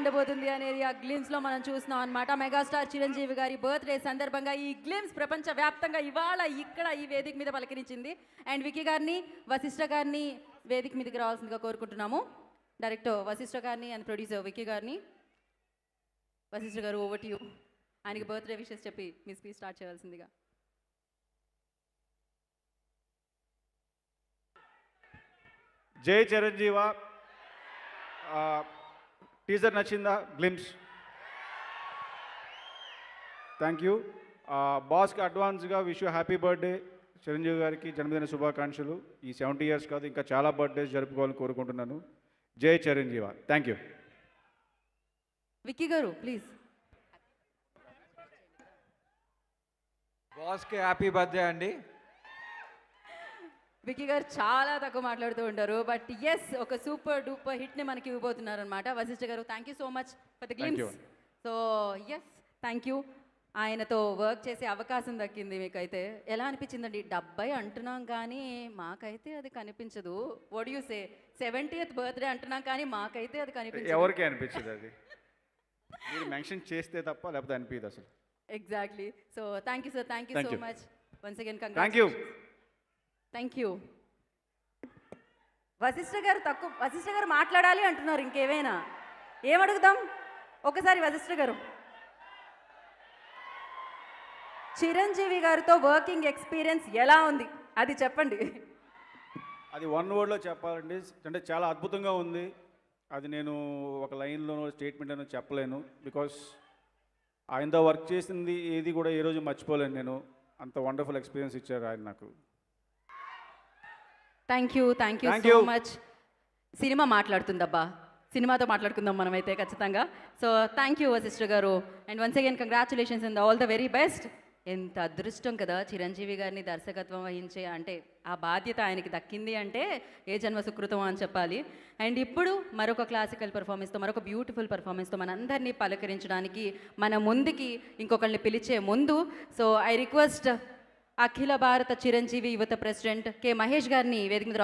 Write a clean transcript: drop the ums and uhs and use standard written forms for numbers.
ఉండబోతుంది అనేది ఆ గ్లిమ్స్లో మనం చూస్తున్నాం అనమాట. మెగాస్టార్ చిరంజీవి గారి బర్త్డే సందర్భంగా ఈ గ్లిమ్స్ ప్రపంచవ్యాప్తంగా ఇవాళ ఇక్కడ ఈ వేదిక మీద పలకరించింది. అండ్ వికీ గారిని, వశిష్ఠ గారిని వేదిక మీదకి రావాల్సిందిగా కోరుకుంటున్నాము. డైరెక్టర్ వశిష్ఠ గారిని అండ్ ప్రొడ్యూసర్ వికీ గారిని. వశిష్ఠ గారు, ఓవర్ టు యూ. ఆయనకి బర్త్డే విషెస్ చెప్పి మీ స్పీచ్ స్టార్ట్ చేయాల్సిందిగా. జై చిరంజీవ. టీజర్ నచ్చిందా? గ్లిమ్స్. Thank you. బాస్కి అడ్వాన్స్గా wish you happy birthday. Chiranjeevi గారికి జన్మదిన శుభాకాంక్షలు. ఈ 70 years కాదు, ఇంకా చాలా బర్త్డేస్ జరుపుకోవాలని కోరుకుంటున్నాను. జై చిరంజీవ. Thank you. విక్కీ గారు ప్లీజ్. బాస్కి హ్యాపీ బర్త్డే అండి. విక్కీ గారు చాలా తక్కువ మాట్లాడుతూ ఉంటారు, బట్ ఎస్ ఒక సూపర్ డూపర్ హిట్ని మనకి ఇవ్వబోతున్నారు అనమాట. వశిష్ఠ గారు, thank you so much for the glimpse. So yes, thank you. ఆయనతో వర్క్ చేసే అవకాశం దక్కింది మీకైతే. ఎలా అనిపించిందండి? 70 అంటున్నాం కానీ మాకైతే అది కనిపించదు. What you say? 70th birthday అంటున్నాం కానీ మాకైతే అది కనిపించదు. ఎవరికి అనిపించదు అది, మీరు మెన్షన్ చేస్తే తప్ప, లేకపోతే అనిపించదు అసలు. Exactly. So thank you sir, thank you so much once again. Thank you. Thank you. Vashishtha గారు మాట్లాడాలి అంటున్నారు. ఇంకేమైనా ఏమడుగుదాం ఒకసారి వశిష్ఠ గారు. చిరంజీవి గారితో వర్కింగ్ ఎక్స్పీరియన్స్ ఎలా ఉంది అది చెప్పండి. అది 1 wordలో చెప్పాలండి అంటే చాలా అద్భుతంగా ఉంది. అది నేను ఒక లైన్లోనో స్టేట్మెంట్లోనో చెప్పలేను. బికాస్ ఆయనతో వర్క్ చేసింది ఏది కూడా ఏ రోజు మర్చిపోలేను నేను. అంత వండర్ఫుల్ ఎక్స్పీరియన్స్ ఇచ్చారు ఆయన నాకు. Thank you so much. Cinema మాట్లాడుతుందబ్బా, సినిమాతో మాట్లాడుకుందాం మనమైతే ఖచ్చితంగా. So thank you Vashishtha garu. And once again congratulations and all the very best. ఎంత అదృష్టం కదా చిరంజీవి గారిని దర్శకత్వం వహించే, అంటే ఆ బాధ్యత ఆయనకి దక్కింది అంటే ఏ జన్మ సుకృతం అని చెప్పాలి. అండ్ ఇప్పుడు మరొక క్లాసికల్ పర్ఫార్మెన్స్తో, మరొక బ్యూటిఫుల్ పర్ఫార్మెన్స్తో మనందరినీ పలకరించడానికి మన ముందుకి ఇంకొకరిని పిలిచే ముందు, సో ఐ రిక్వెస్ట్ అఖిల భారత చిరంజీవి యువత ప్రెసిడెంట్ కె మహేష్ గారిని వేదిక మీద